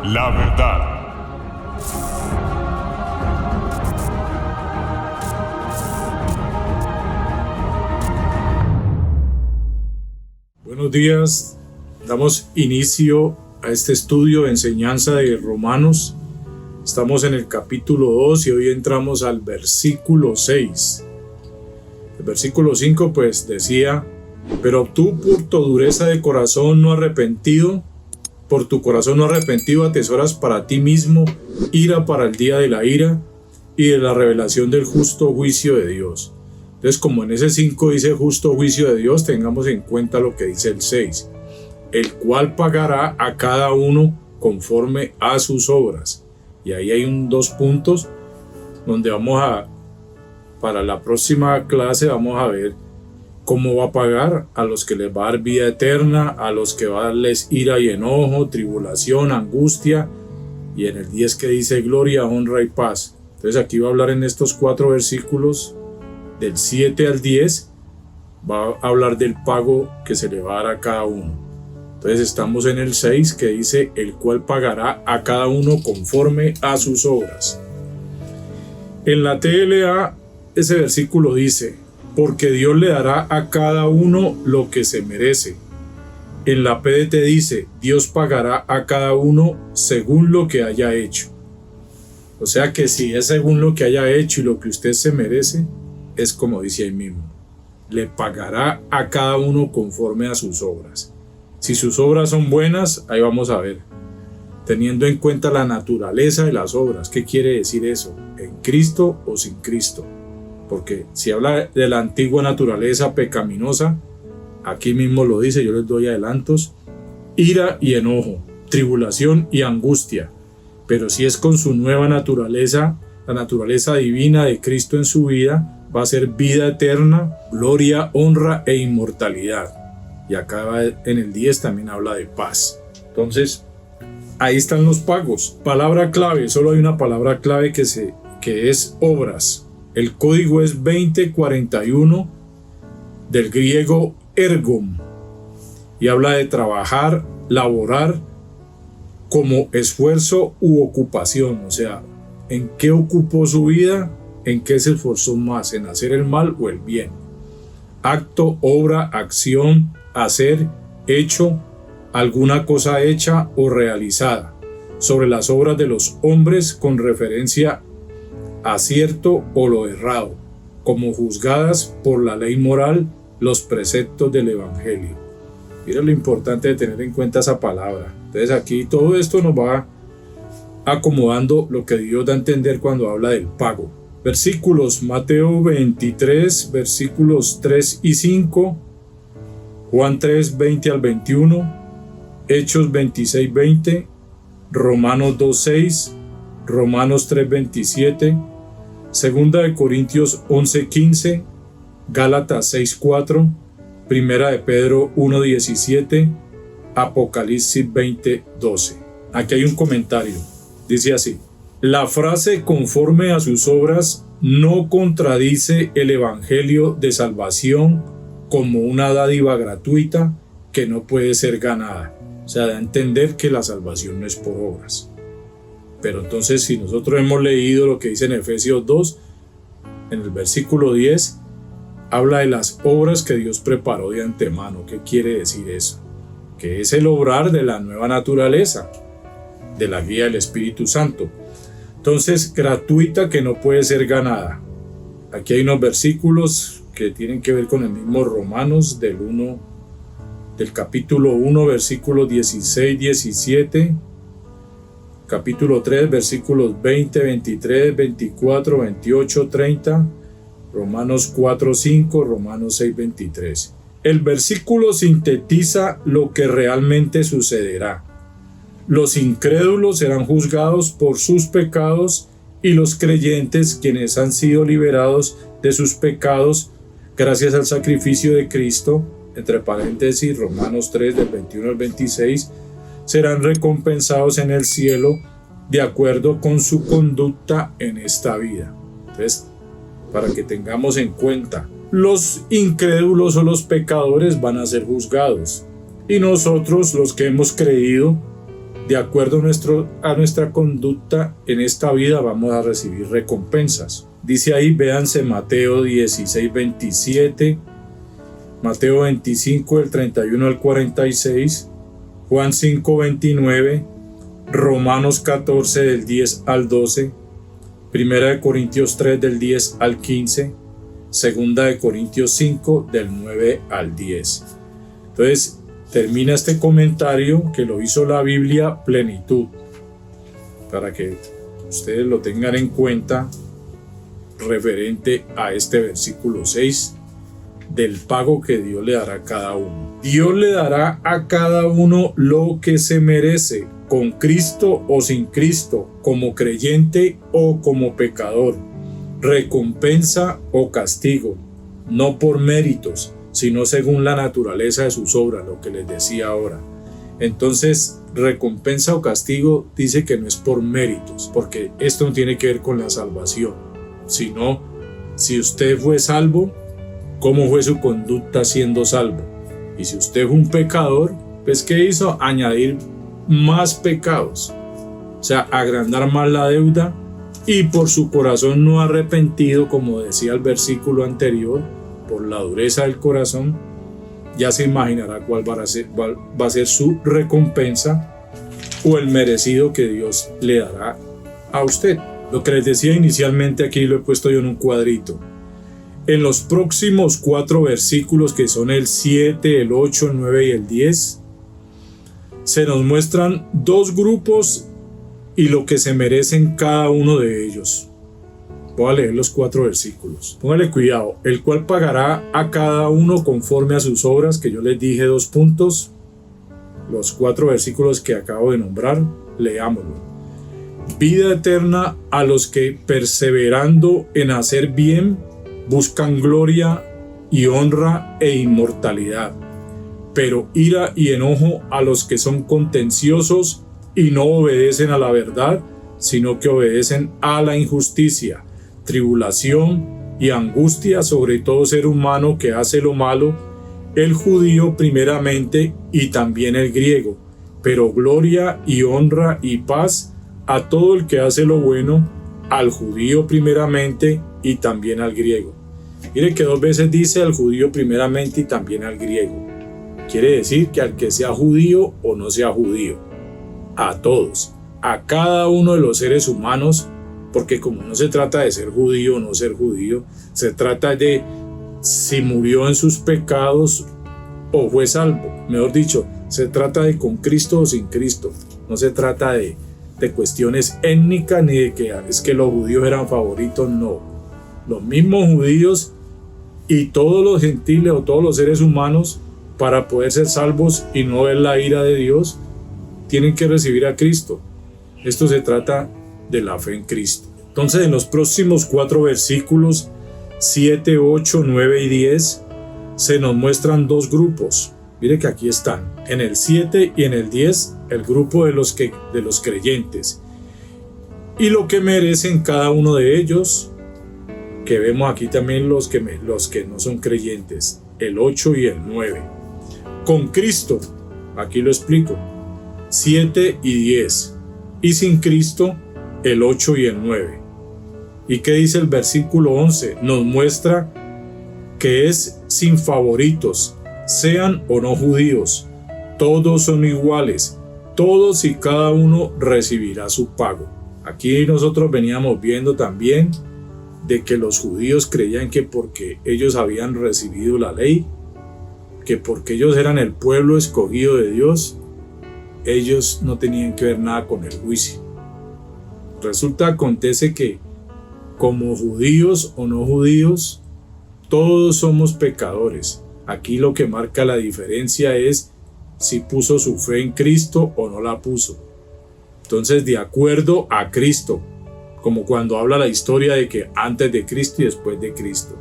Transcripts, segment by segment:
la verdad. Buenos días, damos inicio a este estudio de enseñanza de Romanos. Estamos en el capítulo 2 y hoy entramos al versículo 6. El versículo 5 pues decía: pero tú por tu dureza de corazón no arrepentido, por tu corazón no arrepentido atesoras para ti mismo ira para el día de la ira y de la revelación del justo juicio de Dios. Entonces, como en ese 5 dice justo juicio de Dios, tengamos en cuenta lo que dice el 6, el cual pagará a cada uno conforme a sus obras. Y ahí hay dos puntos donde para la próxima clase vamos a ver cómo va a pagar a los que les va a dar vida eterna, a los que va a darles ira y enojo, tribulación, angustia, y en el 10 que dice gloria, honra y paz. Entonces aquí va a hablar en estos 4 versículos, del 7 al 10, va a hablar del pago que se le va a dar a cada uno. Entonces estamos en el 6 que dice, el cual pagará a cada uno conforme a sus obras. En la TLA ese versículo dice, porque Dios le dará a cada uno lo que se merece. En la PDT dice, Dios pagará a cada uno según lo que haya hecho. O sea que si es según lo que haya hecho y lo que usted se merece, es como dice ahí mismo, le pagará a cada uno conforme a sus obras. Si sus obras son buenas, ahí vamos a ver, teniendo en cuenta la naturaleza de las obras. ¿Qué quiere decir eso? ¿En Cristo o sin Cristo? Porque si habla de la antigua naturaleza pecaminosa, aquí mismo lo dice, yo les doy adelantos, ira y enojo, tribulación y angustia. Pero si es con su nueva naturaleza, la naturaleza divina de Cristo en su vida, va a ser vida eterna, gloria, honra e inmortalidad. Y acá en el 10 también habla de paz. Entonces, ahí están los pagos. Palabra clave, solo hay una palabra clave que es obras. El código es 2041 del griego ergon y habla de trabajar, laborar como esfuerzo u ocupación. O sea, ¿en qué ocupó su vida? ¿En qué se esforzó más? ¿En hacer el mal o el bien? Acto, obra, acción, hacer, hecho, alguna cosa hecha o realizada. Sobre las obras de los hombres con referencia a cierto o lo errado, como juzgadas por la ley moral, los preceptos del evangelio. Mira lo importante de tener en cuenta esa palabra. Entonces aquí todo esto nos va acomodando lo que Dios da a entender cuando habla del pago. Versículos: Mateo 23, versículos 3 y 5, Juan 3, 20 al 21, Hechos 26, 20, Romanos 2, 6, Romanos 3, 27, Segunda de Corintios 11, 15, Gálatas 6, 4, Primera de Pedro 1, 17, Apocalipsis 20, 12. Aquí hay un comentario, dice así: la frase conforme a sus obras no contradice el evangelio de salvación como una dádiva gratuita que no puede ser ganada. O sea, da a entender que la salvación no es por obras. Pero entonces, si nosotros hemos leído lo que dice en Efesios 2, en el versículo 10, habla de las obras que Dios preparó de antemano. ¿Qué quiere decir eso? Que es el obrar de la nueva naturaleza, de la guía del Espíritu Santo. Entonces, gratuita que no puede ser ganada. Aquí hay unos versículos que tienen que ver con el mismo Romanos del capítulo 1, versículos 16, 17, capítulo 3, versículos 20, 23, 24, 28, 30, Romanos 4, 5, Romanos 6, 23. El versículo sintetiza lo que realmente sucederá. Los incrédulos serán juzgados por sus pecados y los creyentes, quienes han sido liberados de sus pecados gracias al sacrificio de Cristo, entre paréntesis Romanos 3 del 21 al 26, serán recompensados en el cielo de acuerdo con su conducta en esta vida. Entonces, para que tengamos en cuenta, los incrédulos o los pecadores van a ser juzgados y nosotros, los que hemos creído, de acuerdo a nuestra conducta en esta vida vamos a recibir recompensas. Dice ahí, véanse Mateo 16, 27, Mateo 25, del 31 al 46, Juan 5, 29, Romanos 14, del 10 al 12, Primera de Corintios 3, del 10 al 15, Segunda de Corintios 5, del 9 al 10. Entonces, termina este comentario que lo hizo la Biblia Plenitud, para que ustedes lo tengan en cuenta referente a este versículo 6 del pago que Dios le dará a cada uno. Dios le dará a cada uno lo que se merece, con Cristo o sin Cristo, como creyente o como pecador, recompensa o castigo, no por méritos, sino según la naturaleza de sus obras, lo que les decía ahora. Entonces, recompensa o castigo dice que no es por méritos, porque esto no tiene que ver con la salvación, sino si usted fue salvo, cómo fue su conducta siendo salvo. Y si usted fue un pecador, pues ¿qué hizo? Añadir más pecados, o sea, agrandar más la deuda, y por su corazón no arrepentido, como decía el versículo anterior, por la dureza del corazón, ya se imaginará cuál va a ser su recompensa o el merecido que Dios le dará a usted. Lo que les decía inicialmente, aquí lo he puesto yo en un cuadrito. En los próximos 4 versículos, que son el 7, el 8, el 9 y el 10, se nos muestran 2 grupos y lo que se merecen cada uno de ellos. Voy a leer los 4 versículos. Póngale cuidado. El cual pagará a cada uno conforme a sus obras, que yo les dije 2 puntos. Los 4 versículos que acabo de nombrar, leámoslo. Vida eterna a los que, perseverando en hacer bien, buscan gloria y honra e inmortalidad. Pero ira y enojo a los que son contenciosos y no obedecen a la verdad, sino que obedecen a la injusticia. Tribulación y angustia sobre todo ser humano que hace lo malo, el judío primeramente y también el griego, pero gloria y honra y paz a todo el que hace lo bueno, al judío primeramente y también al griego. Mire que 2 veces dice al judío primeramente y también al griego. Quiere decir que al que sea judío o no sea judío, a todos, a cada uno de los seres humanos, porque como no se trata de ser judío o no ser judío, se trata de si murió en sus pecados o fue salvo. Mejor dicho, se trata de con Cristo o sin Cristo. No se trata de cuestiones étnicas ni de que es que los judíos eran favoritos, no. Los mismos judíos y todos los gentiles o todos los seres humanos, para poder ser salvos y no ver la ira de Dios, tienen que recibir a Cristo. Esto se trata de la fe en Cristo. Entonces, en los próximos 4 versículos, 7, 8, 9 y 10, se nos muestran 2 grupos. Mire que aquí están, en el 7 y en el 10, el grupo de los creyentes. Y lo que merecen cada uno de ellos, que vemos aquí también los que no son creyentes, el 8 y el 9. Con Cristo, aquí lo explico, 7 y 10. Y sin Cristo, el 8 y el 9. ¿Y qué dice el versículo 11? Nos muestra que es sin favoritos, sean o no judíos. Todos son iguales, todos y cada uno recibirá su pago. Aquí nosotros veníamos viendo también de que los judíos creían que porque ellos habían recibido la ley, que porque ellos eran el pueblo escogido de Dios, ellos no tenían que ver nada con el juicio. Acontece que como judíos o no judíos, todos somos pecadores. Aquí lo que marca la diferencia es si puso su fe en Cristo o no la puso. Entonces, de acuerdo a Cristo, como cuando habla la historia de que antes de Cristo y después de Cristo.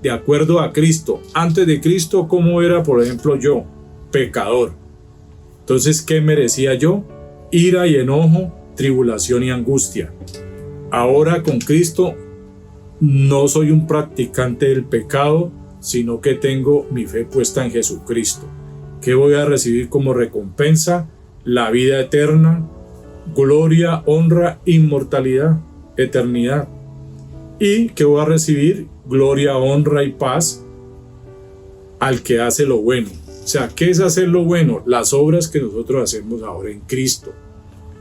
De acuerdo a Cristo, antes de Cristo, ¿cómo era, por ejemplo, yo? Pecador. Entonces, ¿qué merecía yo? Ira y enojo, tribulación y angustia. Ahora con Cristo no soy un practicante del pecado, sino que tengo mi fe puesta en Jesucristo. ¿Qué voy a recibir como recompensa? La vida eterna, gloria, honra, inmortalidad, eternidad. ¿Y qué voy a recibir? Gloria, honra y paz al que hace lo bueno. O sea, ¿qué es hacer lo bueno? Las obras que nosotros hacemos ahora en Cristo.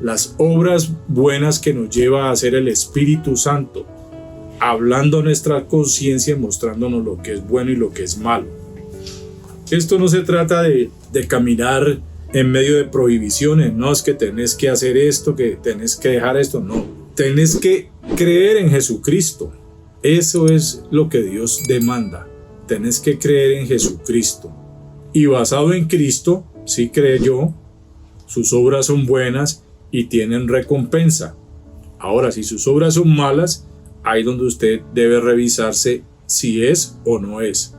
Las obras buenas que nos lleva a hacer el Espíritu Santo, hablando a nuestra conciencia y mostrándonos lo que es bueno y lo que es malo. Esto no se trata de caminar en medio de prohibiciones, no es que tenés que hacer esto, que tenés que dejar esto, no. Tenés que creer en Jesucristo. Eso es lo que Dios demanda. Tenés que creer en Jesucristo. Y basado en Cristo, sí creyó, sus obras son buenas y tienen recompensa. Ahora, si sus obras son malas, ahí donde usted debe revisarse si es o no es.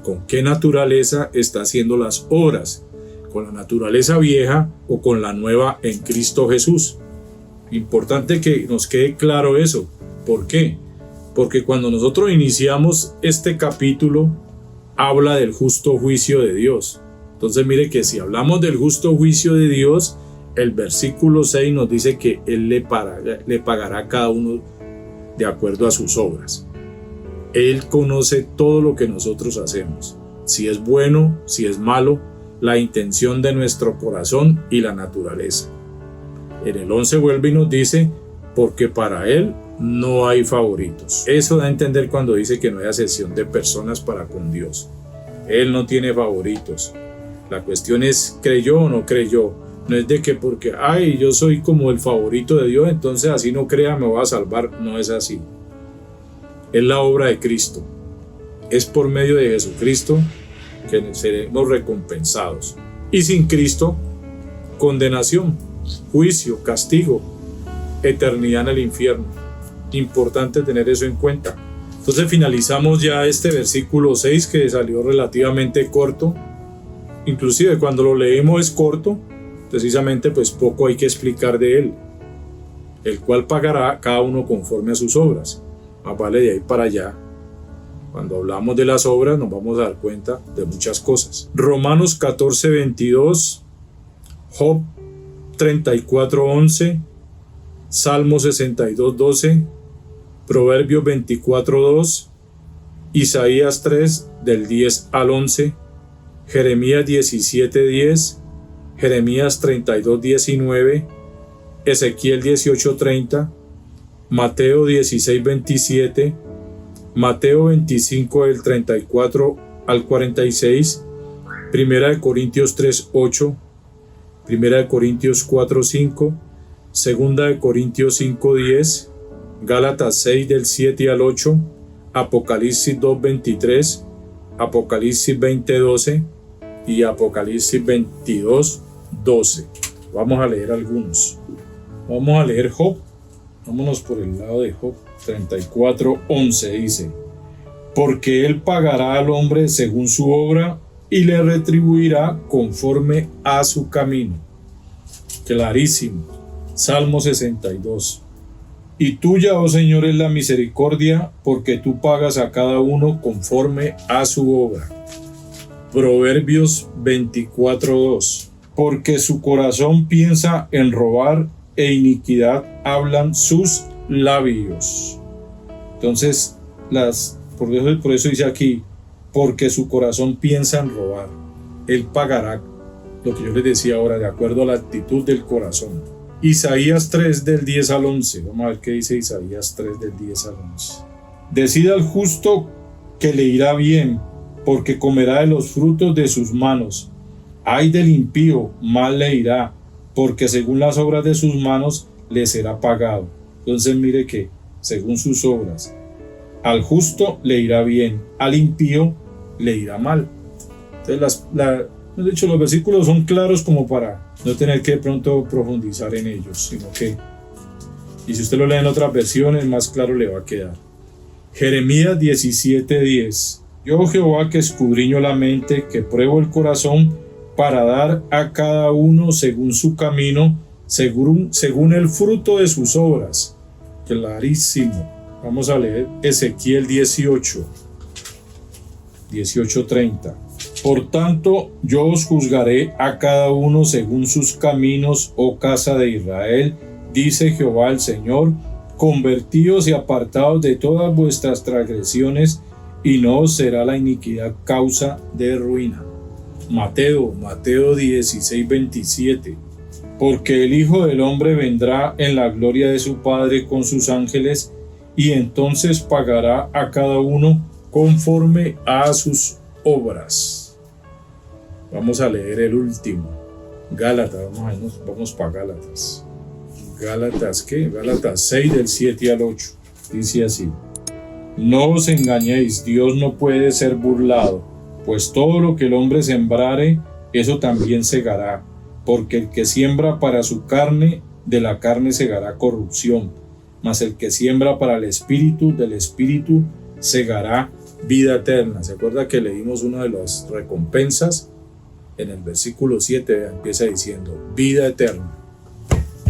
¿Con qué naturaleza está haciendo las obras? ¿Con la naturaleza vieja o con la nueva en Cristo Jesús? Importante que nos quede claro eso. ¿Por qué? Porque cuando nosotros iniciamos este capítulo, habla del justo juicio de Dios. Entonces mire que si hablamos del justo juicio de Dios, el versículo 6 nos dice que Él le pagará a cada uno de acuerdo a sus obras. Él conoce todo lo que nosotros hacemos, si es bueno, si es malo, la intención de nuestro corazón y la naturaleza. En el 11 vuelve y nos dice, porque para Él no hay favoritos. Eso da a entender cuando dice que no hay acepción de personas para con Dios. Él no tiene favoritos. La cuestión es, ¿creyó o no creyó? No es de que porque, yo soy como el favorito de Dios, entonces así no crea, me voy a salvar. No es así. Es la obra de Cristo. Es por medio de Jesucristo que seremos recompensados. Y sin Cristo, condenación, juicio, castigo, eternidad en el infierno. Importante tener eso en cuenta. Entonces finalizamos ya este versículo 6 que salió relativamente corto. Inclusive cuando lo leímos es corto, precisamente pues poco hay que explicar de él. El cual pagará cada uno conforme a sus obras. Más vale de ahí para allá. Cuando hablamos de las obras nos vamos a dar cuenta de muchas cosas. Romanos 14:22, Job 34:11, Salmo 62:12, Proverbios 24:2, Isaías 3 del 10 al 11, Jeremías 17:10, Jeremías 32:19, Ezequiel 18:30, Mateo 16:27, Mateo 25 del 34 al 46, Primera de Corintios 3:8, Primera de Corintios 4:5, Segunda de Corintios 5:10, Gálatas 6 del 7 al 8, Apocalipsis 2:23, Apocalipsis 20:12 y Apocalipsis 22:12. Vamos a leer algunos. Vamos a leer Job. Vámonos por el lado de Job 34:11 dice: porque Él pagará al hombre según su obra y le retribuirá conforme a su camino. Clarísimo. Salmo 62. Y tuya, oh Señor, es la misericordia, porque tú pagas a cada uno conforme a su obra. Proverbios 24:2. Porque su corazón piensa en robar e iniquidad hablan sus labios. Entonces, por eso dice aquí, porque su corazón piensa en robar. Él pagará lo que yo les decía ahora, de acuerdo a la actitud del corazón. Isaías 3 del 10 al 11. Vamos a ver qué dice Isaías 3 del 10 al 11. Decida al justo que le irá bien, porque comerá de los frutos de sus manos. Ay del impío, mal le irá, porque según las obras de sus manos le será pagado. Entonces mire que, según sus obras, al justo le irá bien, al impío le irá mal. Entonces de hecho los versículos son claros como para no tener que de pronto profundizar en ellos, sino que, y si usted lo lee en otras versiones, más claro le va a quedar. Jeremías 17:10. Yo, Jehová, que escudriño la mente, que pruebo el corazón, para dar a cada uno según su camino, según el fruto de sus obras. Clarísimo. Vamos a leer Ezequiel 18:30. Por tanto, yo os juzgaré a cada uno según sus caminos, oh casa de Israel, dice Jehová el Señor. Convertíos y apartaos de todas vuestras transgresiones, y no os será la iniquidad causa de ruina. Mateo 16:27. Porque el Hijo del Hombre vendrá en la gloria de su Padre con sus ángeles, y entonces pagará a cada uno conforme a sus obras. Vamos a leer el último. Gálatas, vamos para Gálatas. Gálatas, ¿qué? Gálatas 6 del 7 al 8. Dice así: No os engañéis, Dios no puede ser burlado, pues todo lo que el hombre sembrare, eso también segará. Porque el que siembra para su carne, de la carne segará corrupción, mas el que siembra para el Espíritu, del Espíritu segará vida eterna. ¿Se acuerda que leímos una de las recompensas? En el versículo 7 empieza diciendo vida eterna.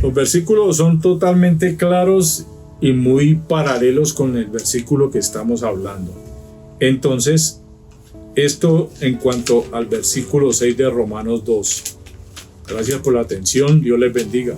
Los versículos son totalmente claros y muy paralelos con el versículo que estamos hablando. Entonces, esto en cuanto al versículo 6 de Romanos 2. Gracias por la atención. Dios les bendiga.